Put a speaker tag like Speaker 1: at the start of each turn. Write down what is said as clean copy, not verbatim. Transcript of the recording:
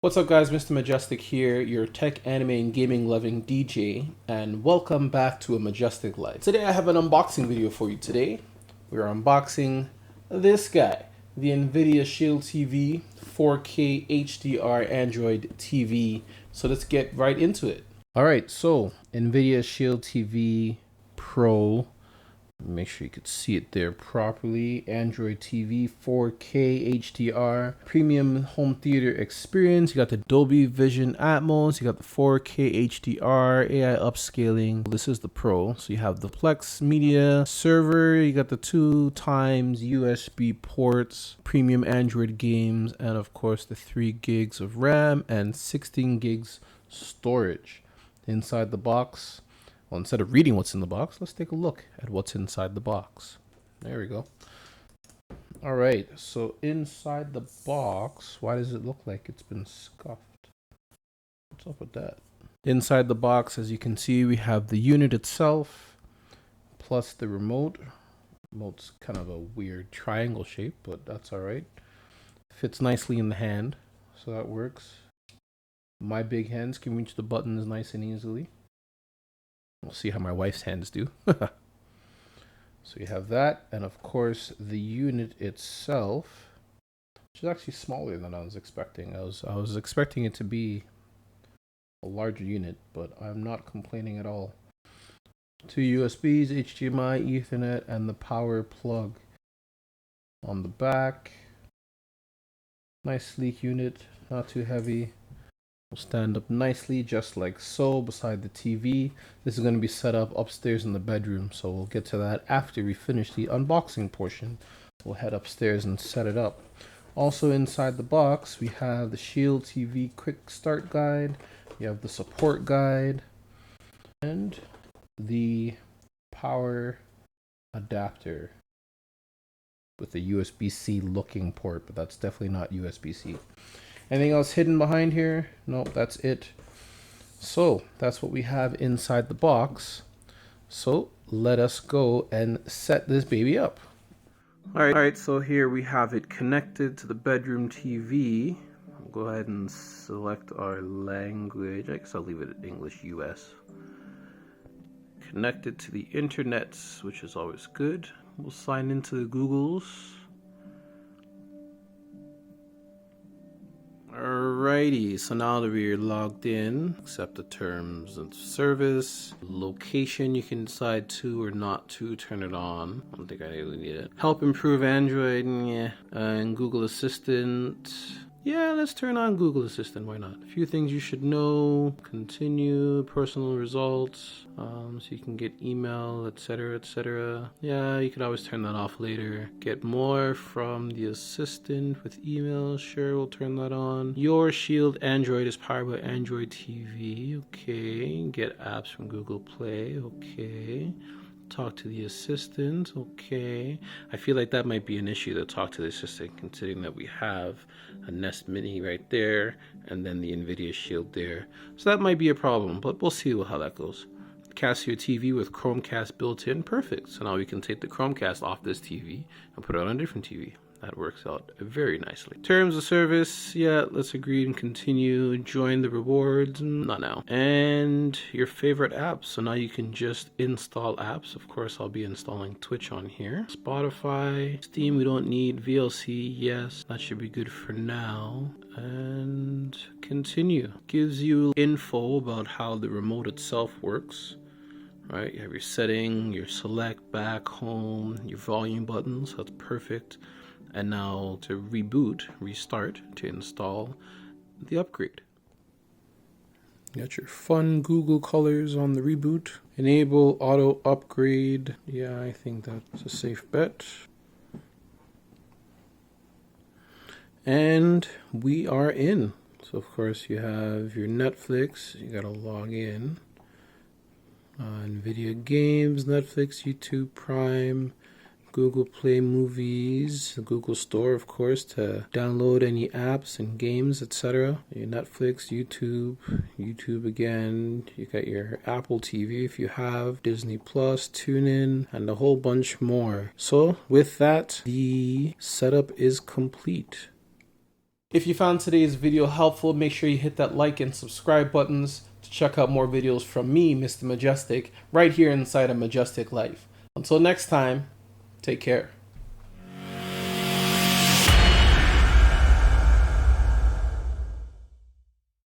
Speaker 1: What's up guys, Mr. Mejustik here, your tech, anime, and gaming loving DJ, and welcome back to A Mejustik Life. Today I have an unboxing video for you today. We're unboxing this guy, the NVidia Shield TV 4K HDR Android TV. So let's get right into it. Alright, so NVIDIA Shield TV Pro. Make sure you could see it there properly. Android TV 4K HDR premium home theater experience. You got the Dolby Vision Atmos, you got the 4K HDR AI upscaling. This is the Pro. So you have the Plex media server, you got the 2 times USB ports, premium Android games, and of course the 3 gigs of RAM and 16 gigs storage. Inside the box, well, instead of reading what's in the box, let's take a look at what's inside the box. There we go. All right, so inside the box, why does it look like it's been scuffed? What's up with that? Inside the box, as you can see, we have the unit itself, plus the remote. Remote's kind of a weird triangle shape, but that's all right. Fits nicely in the hand, so that works. My big hands can reach the buttons nice and easily. We'll see how my wife's hands do. So you have that, and of course the unit itself, which is actually smaller than I was expecting. I was expecting it to be a larger unit, but I'm not complaining at all. 2 USBs, HDMI, Ethernet, and the power plug on the back. Nice sleek unit, not too heavy. Will stand up nicely just like so beside the TV. This is going to be set up upstairs in the bedroom, so we'll get to that after we finish the unboxing portion. We'll head upstairs and set it up. Also inside the box we have the Shield TV quick start guide, you have the support guide, and the power adapter with the USB-C looking port, but that's definitely not USB-C. Anything else hidden behind here? Nope, that's it. So that's what we have inside the box. So let us go and set this baby up. All right, so here we have it connected to the bedroom TV. I'll go ahead and select our language. I guess I'll leave it English US. Connected to the internet, which is always good. We'll sign into the Googles. Alrighty, so now that we're logged in, accept the terms of service. Location, you can decide to or not to turn it on. I don't think I really need it. Help improve Android, yeah. And Google Assistant. Yeah, let's turn on Google Assistant, why not? A few things you should know. Continue, personal results, so you can get email, etc, etc. Yeah, you could always turn that off later. Get more from the assistant with email, sure, we'll turn that on. Your Shield Android is powered by Android TV, okay. Get apps from Google Play, okay. Talk to the assistant, okay. I feel like that might be an issue to talk to the assistant, considering that we have a Nest Mini right there and then the NVIDIA Shield there. So that might be a problem, but we'll see how that goes. Casio TV with Chromecast built in, perfect. So now we can take the Chromecast off this TV and put it on a different TV. That works out very nicely. Terms of service, yeah, let's agree and continue. Join the rewards, not now. And your favorite apps. So now you can just install apps. Of course, I'll be installing Twitch on here. Spotify, Steam, we don't need. VLC, yes, that should be good for now. And continue. Gives you info about how the remote itself works. Right, you have your setting, your select, back, home, your volume buttons, that's perfect. And now to reboot, restart, to install the upgrade. You got your fun Google colors on the reboot. Enable auto upgrade. Yeah, I think that's a safe bet. And we are in. So of course you have your Netflix, you gotta log in. NVIDIA Games, Netflix, YouTube Prime, Google Play Movies, the Google Store, of course, to download any apps and games, etc. Your Netflix, YouTube again. You got your Apple TV if you have, Disney Plus, TuneIn, and a whole bunch more. So with that, the setup is complete. If you found today's video helpful, make sure you hit that like and subscribe buttons to check out more videos from me, Mr. Mejustik, right here inside of Mejustik Life. Until next time, take care.